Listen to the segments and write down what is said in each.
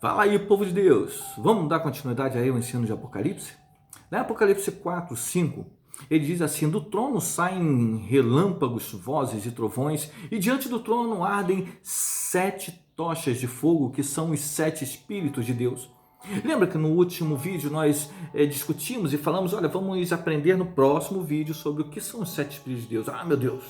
Fala aí, povo de Deus! Vamos dar continuidade aí ao ensino de Apocalipse? Na Apocalipse 4, 5, ele diz assim: do trono saem relâmpagos, vozes e trovões, e diante do trono ardem 7 tochas de fogo, que são os 7 Espíritos de Deus. Lembra que no último vídeo nós discutimos e falamos, olha, vamos aprender no próximo vídeo sobre o que são os 7 Espíritos de Deus. Ah, meu Deus!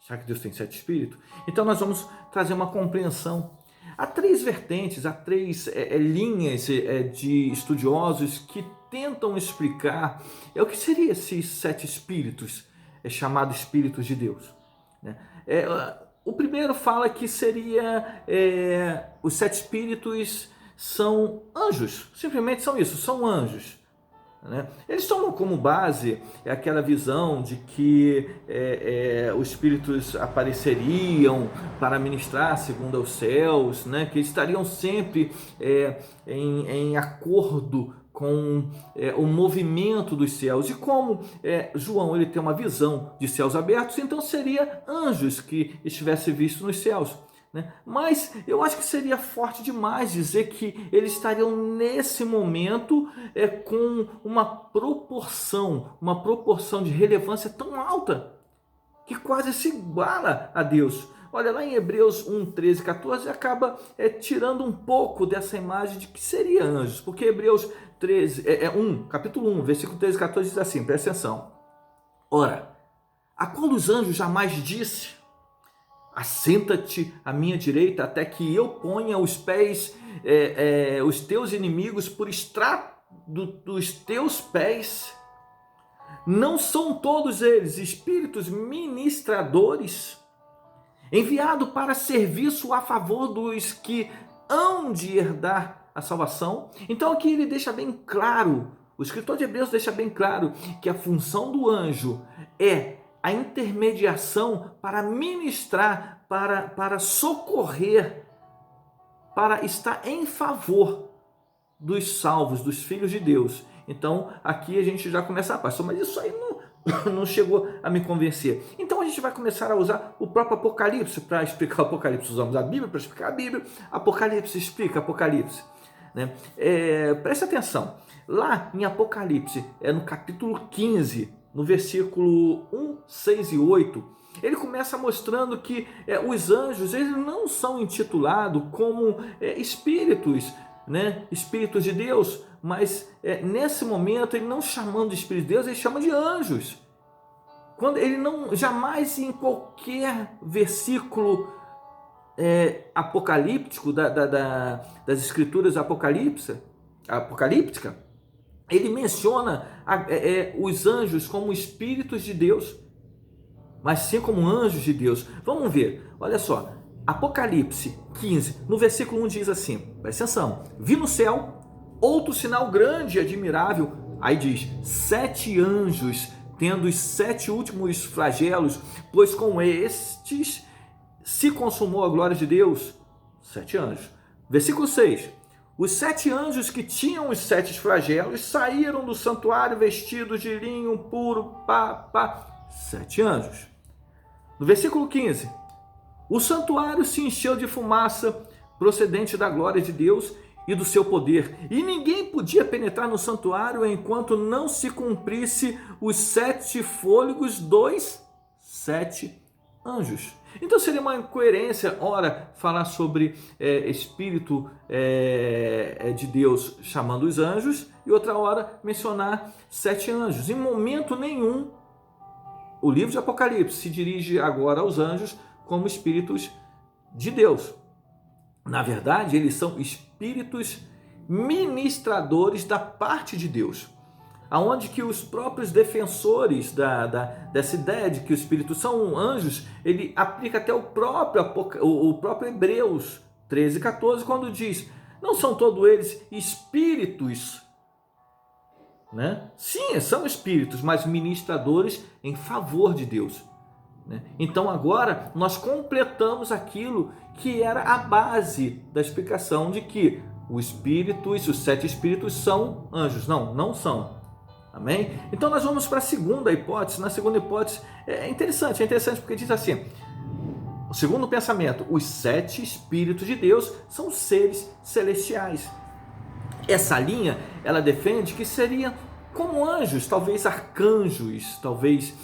Será que Deus tem 7 Espíritos? Então nós vamos trazer uma compreensão. Há 3 vertentes, há 3 linhas de estudiosos que tentam explicar o que seriam esses 7 espíritos, chamados Espíritos de Deus. Né? O primeiro fala que seria os 7 espíritos são anjos, simplesmente são isso, são anjos. Né? Eles tomam como base aquela visão de que os espíritos apareceriam para ministrar segundo aos céus, né? Que estariam sempre em acordo com o movimento dos céus. E como João ele tem uma visão de céus abertos, então seria anjos que estivesse visto nos céus. Né? Mas eu acho que seria forte demais dizer que eles estariam nesse momento com uma proporção de relevância tão alta que quase se iguala a Deus. Olha, lá em Hebreus 1, 13, 14 acaba tirando um pouco dessa imagem de que seria anjos, porque Hebreus 13, capítulo 1, versículo 13 e 14 diz assim, presta atenção: ora, a qual dos anjos jamais disse: assenta-te à minha direita, até que eu ponha os pés, os teus inimigos por estrado dos teus pés? Não são todos eles espíritos ministradores, enviados para serviço a favor dos que hão de herdar a salvação? Então aqui ele deixa bem claro, o escritor de Hebreus deixa bem claro que a função do anjo é a intermediação para ministrar, para socorrer, para estar em favor dos salvos, dos filhos de Deus. Então, aqui a gente já começa, pastor, mas isso aí não chegou a me convencer. Então, a gente vai começar a usar o próprio Apocalipse para explicar o Apocalipse. Usamos a Bíblia para explicar a Bíblia, Apocalipse explica Apocalipse. Né? Preste atenção, lá em Apocalipse, no capítulo 15, no versículo 1, 6 e 8, ele começa mostrando que os anjos eles não são intitulados como espíritos, né? Espíritos de Deus, mas nesse momento ele não chamando de espírito de Deus, ele chama de anjos. Quando ele não, jamais em qualquer versículo apocalíptico das escrituras apocalípticas, ele menciona os anjos como espíritos de Deus, mas sim como anjos de Deus. Vamos ver, olha só, Apocalipse 15, no versículo 1 diz assim, presta atenção: vi no céu outro sinal grande e admirável, aí diz, 7 anjos, tendo os 7 últimos flagelos, pois com estes se consumou a glória de Deus. 7 anjos. Versículo 6, os 7 anjos que tinham os 7 flagelos saíram do santuário vestidos de linho puro, 7 anjos. No versículo 15, o santuário se encheu de fumaça procedente da glória de Deus e do seu poder, e ninguém podia penetrar no santuário enquanto não se cumprisse os 7 fôlegos dos 7 anjos. Então seria uma incoerência, ora, falar sobre Espírito de Deus chamando os anjos, e outra hora mencionar 7 anjos. Em momento nenhum, o livro de Apocalipse se dirige agora aos anjos como espíritos de Deus. Na verdade, eles são espíritos ministradores da parte de Deus, aonde que os próprios defensores dessa ideia de que os espíritos são anjos, ele aplica até o próprio Hebreus 13, 14, quando diz, não são todos eles espíritos, né? Sim, são espíritos, mas ministradores em favor de Deus. Né? Então agora nós completamos aquilo que era a base da explicação de que os 7 espíritos são anjos. Não são. Amém? Então nós vamos para a segunda hipótese. Na segunda hipótese é interessante porque diz assim: O segundo pensamento, os 7 Espíritos de Deus são seres celestiais. Essa linha, ela defende que seria como anjos, talvez arcanjos, talvez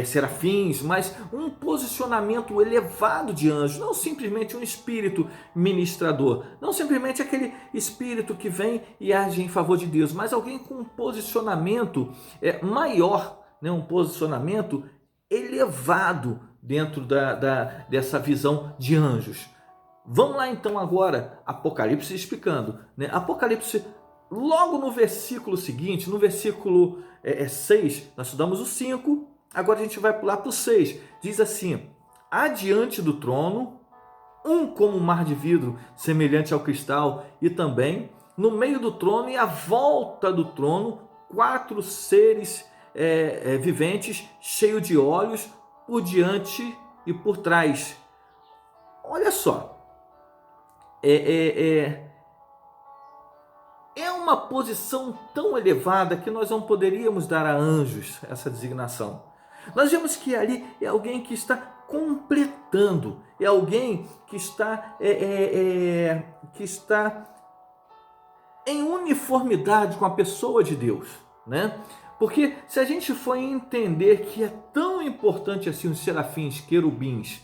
serafins, mas um posicionamento elevado de anjos, não simplesmente um espírito ministrador, não simplesmente aquele espírito que vem e age em favor de Deus, mas alguém com um posicionamento maior, né? Um posicionamento elevado dentro dessa visão de anjos. Vamos lá então agora, Apocalipse explicando, né? Apocalipse, logo no versículo seguinte, no versículo 6, nós estudamos o 5, agora a gente vai pular para o 6. Diz assim: adiante do trono, um como um mar de vidro, semelhante ao cristal, e também no meio do trono e à volta do trono, 4 seres viventes, cheios de olhos, por diante e por trás. Olha só, é uma posição tão elevada que nós não poderíamos dar a anjos essa designação. Nós vemos que ali é alguém que está completando, é alguém que está em uniformidade com a pessoa de Deus, né? Porque se a gente for entender que é tão importante assim os serafins, querubins,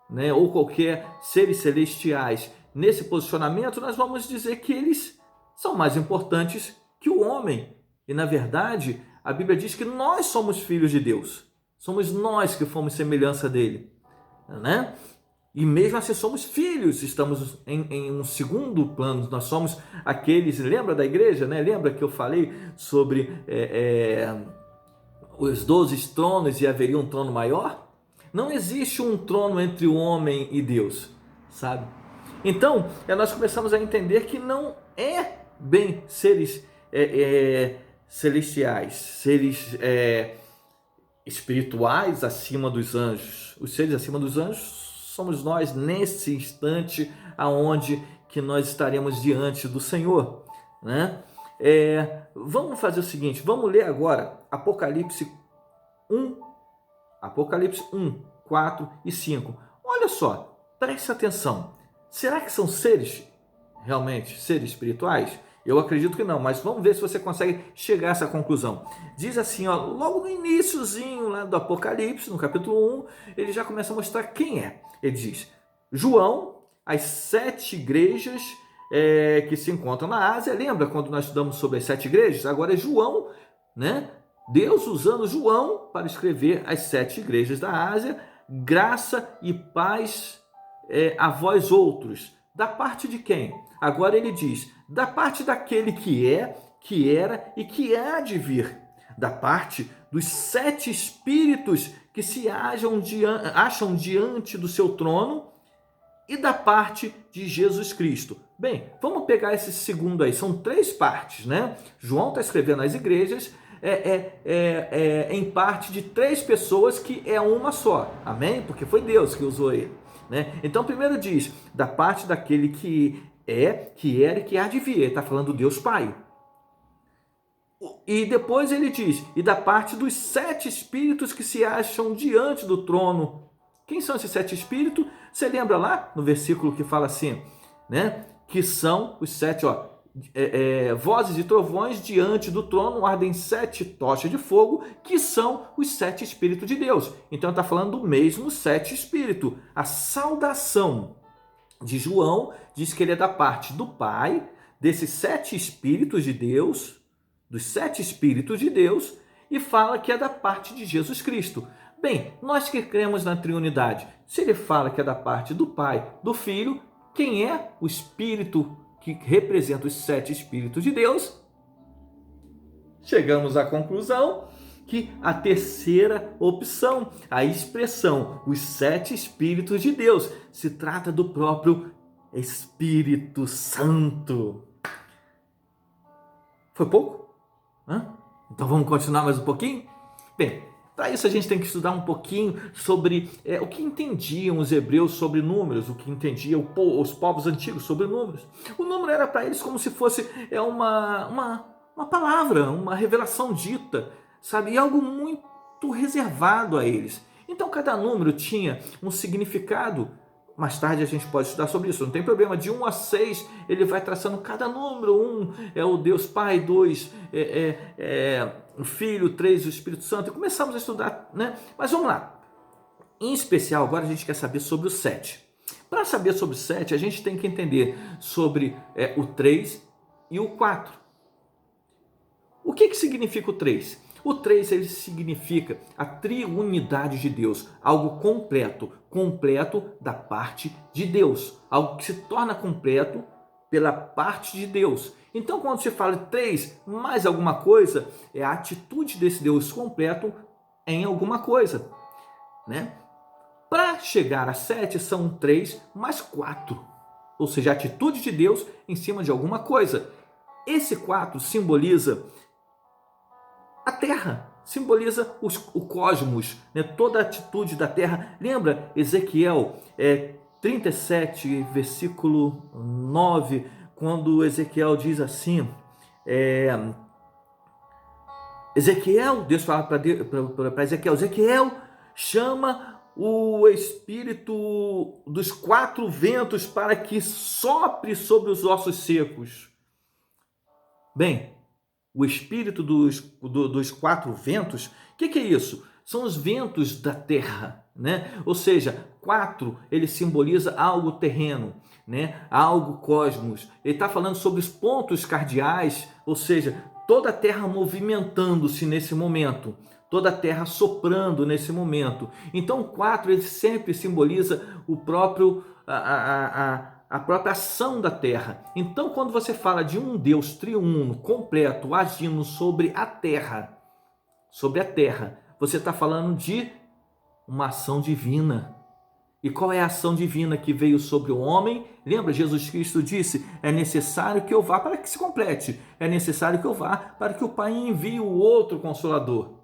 né, ou qualquer seres celestiais nesse posicionamento, nós vamos dizer que eles são mais importantes que o homem. E na verdade, a Bíblia diz que nós somos filhos de Deus. Somos nós que fomos semelhança dele, né? E mesmo assim somos filhos, estamos em um segundo plano, nós somos aqueles, lembra da igreja, né? Lembra que eu falei sobre os 12 tronos e haveria um trono maior? Não existe um trono entre o homem e Deus, sabe? Então, nós começamos a entender que não é bem seres celestiais, seres espirituais acima dos anjos. Os seres acima dos anjos somos nós nesse instante aonde que nós estaremos diante do Senhor, né? Vamos fazer o seguinte, vamos ler agora Apocalipse 1, 4 e 5. Olha só, preste atenção. Será que são seres, realmente, seres espirituais? Eu acredito que não, mas vamos ver se você consegue chegar a essa conclusão. Diz assim, ó, logo no iniciozinho lá do Apocalipse, no capítulo 1, ele já começa a mostrar quem é. Ele diz, João, as 7 igrejas que se encontram na Ásia. Lembra quando nós estudamos sobre as 7 igrejas? Agora é João, né? Deus usando João para escrever as 7 igrejas da Ásia. Graça e paz a vós outros. Da parte de quem? Agora ele diz, da parte daquele que era e que há de vir. Da parte dos 7 espíritos que se acham diante do seu trono e da parte de Jesus Cristo. Bem, vamos pegar esse segundo aí. São 3 partes, né? João está escrevendo às igrejas em parte de 3 pessoas que é uma só. Amém? Porque foi Deus que usou ele, né? Então, primeiro diz, da parte daquele que era e que há de vir. Ele está falando do Deus Pai. E depois ele diz, e da parte dos 7 espíritos que se acham diante do trono. Quem são esses 7 espíritos? Você lembra lá no versículo que fala assim, né? Que são os 7, vozes e trovões diante do trono, ardem 7 tochas de fogo, que são os 7 espíritos de Deus. Então está falando do mesmo 7 espírito. A saudação de João diz que ele é da parte do Pai, desses 7 espíritos de Deus, dos 7 espíritos de Deus, e fala que é da parte de Jesus Cristo. Bem, nós que cremos na Trindade, se ele fala que é da parte do Pai, do Filho, quem é o espírito que representa os 7 espíritos de Deus? Chegamos à conclusão que a terceira opção, a expressão, os 7 espíritos de Deus, se trata do próprio Espírito Santo. Foi pouco? Então vamos continuar mais um pouquinho? Bem, para isso a gente tem que estudar um pouquinho sobre o que entendiam os hebreus sobre números, o que entendiam os povos antigos sobre números. O número era para eles como se fosse uma palavra, uma revelação dita, sabe? E algo muito reservado a eles. Então cada número tinha um significado. Mais tarde a gente pode estudar sobre isso, não tem problema. De 1 a 6, ele vai traçando cada número. 1 é o Deus Pai, 2 é o Filho, 3 o Espírito Santo. E começamos a estudar, né? Mas vamos lá. Em especial, agora a gente quer saber sobre o 7. Para saber sobre o 7, a gente tem que entender sobre o 3 e o 4. O que significa o 3? O 3 ele significa a triunidade de Deus, algo completo da parte de Deus, algo que se torna completo pela parte de Deus. Então, quando se fala 3 mais alguma coisa, é a atitude desse Deus completo em alguma coisa, né? Para chegar a 7 são 3 mais 4, ou seja, a atitude de Deus em cima de alguma coisa. Esse 4 simboliza a Terra, simboliza o cosmos, né? Toda a atitude da Terra. Lembra Ezequiel 37, versículo 9, quando Ezequiel diz assim, Deus fala para Ezequiel, Ezequiel, chama o espírito dos 4 ventos para que sopre sobre os ossos secos. Bem, o espírito dos 4 ventos, o que é isso? São os ventos da terra, né? Ou seja, 4 ele simboliza algo terreno, né? Algo cosmos. Ele está falando sobre os pontos cardeais, ou seja, toda a terra movimentando-se nesse momento, toda a terra soprando nesse momento. Então, 4 ele sempre simboliza o próprio a própria ação da terra. Então, quando você fala de um Deus triuno, completo, agindo sobre a terra, você está falando de uma ação divina. E qual é a ação divina que veio sobre o homem? Lembra, Jesus Cristo disse, é necessário que eu vá para que se complete, é necessário que eu vá para que o Pai envie o outro Consolador.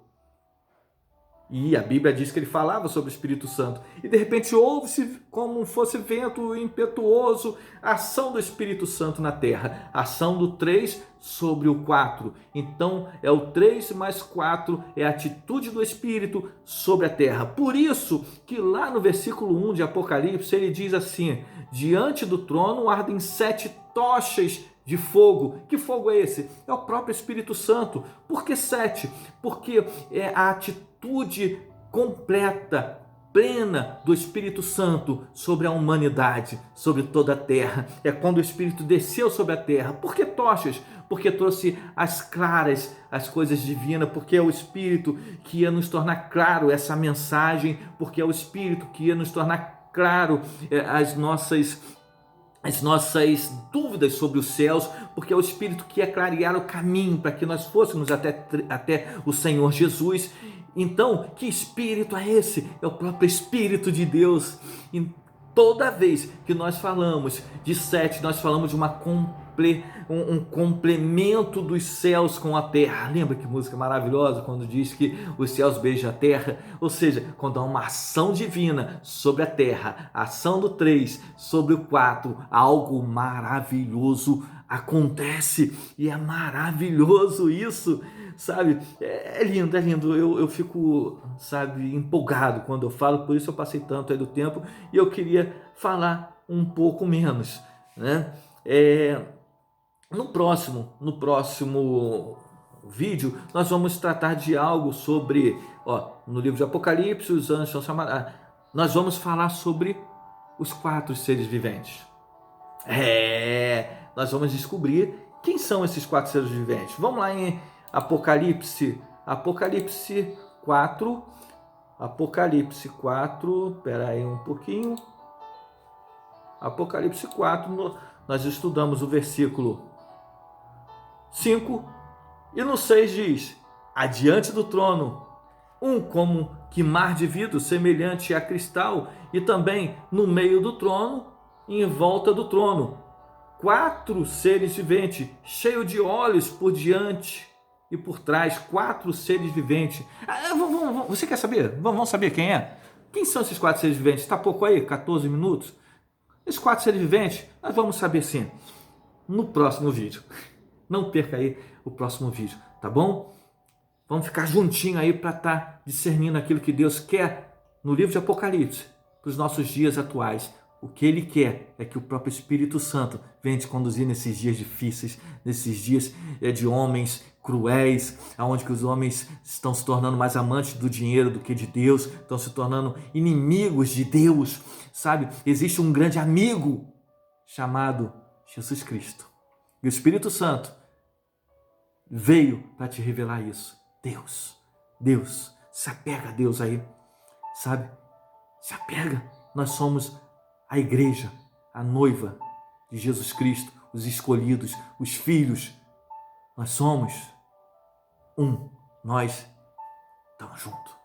E a Bíblia diz que ele falava sobre o Espírito Santo. E de repente ouve-se como fosse vento impetuoso a ação do Espírito Santo na terra. A ação do 3 sobre o 4. Então é o 3 mais 4, é a atitude do Espírito sobre a terra. Por isso que lá no versículo 1 de Apocalipse ele diz assim, diante do trono ardem 7 tochas de fogo. Que fogo é esse? É o próprio Espírito Santo. Por que 7? Porque é a atitude completa, plena do Espírito Santo sobre a humanidade, sobre toda a terra. É quando o Espírito desceu sobre a terra. Por que tochas? Porque trouxe as claras, as coisas divinas, porque é o Espírito que ia nos tornar claro essa mensagem, porque é o Espírito que ia nos tornar claro as nossas dúvidas sobre os céus, porque é o Espírito que ia clarear o caminho para que nós fôssemos até o Senhor Jesus. Então, que Espírito é esse? É o próprio Espírito de Deus. E toda vez que nós falamos de 7, nós falamos de um complemento dos céus com a terra. Lembra que música maravilhosa quando diz que os céus beijam a terra? Ou seja, quando há uma ação divina sobre a terra, a ação do 3 sobre o 4, algo maravilhoso acontece. E é maravilhoso isso, sabe? É lindo, é lindo. Eu fico, sabe, empolgado quando eu falo, por isso eu passei tanto aí do tempo e eu queria falar um pouco menos, né? No próximo vídeo, nós vamos tratar de algo sobre, no livro de Apocalipse, os anjos são chamados. Nós vamos falar sobre os 4 seres viventes. Nós vamos descobrir quem são esses 4 seres viventes. Vamos lá em Apocalipse 4. Espera aí um pouquinho. Apocalipse 4, nós estudamos o versículo 5, e no 6 diz, adiante do trono, como que mar de vidro semelhante a cristal, e também no meio do trono, e em volta do trono, 4 seres viventes, cheios de olhos por diante e por trás, 4 seres viventes. Você quer saber? Vamos saber quem é? Quem são esses 4 seres viventes? Está pouco aí? 14 minutos? Esses 4 seres viventes, nós vamos saber sim, no próximo vídeo. Não perca aí o próximo vídeo, tá bom? Vamos ficar juntinho aí para estar discernindo aquilo que Deus quer no livro de Apocalipse, para os nossos dias atuais, o que Ele quer é que o próprio Espírito Santo venha te conduzir nesses dias difíceis, nesses dias de homens cruéis, onde que os homens estão se tornando mais amantes do dinheiro do que de Deus, estão se tornando inimigos de Deus, sabe? Existe um grande amigo chamado Jesus Cristo. E o Espírito Santo veio para te revelar isso. Deus, se apega a Deus aí, sabe? Se apega. Nós somos a igreja, a noiva de Jesus Cristo, os escolhidos, os filhos. Nós somos um. Nós estamos juntos.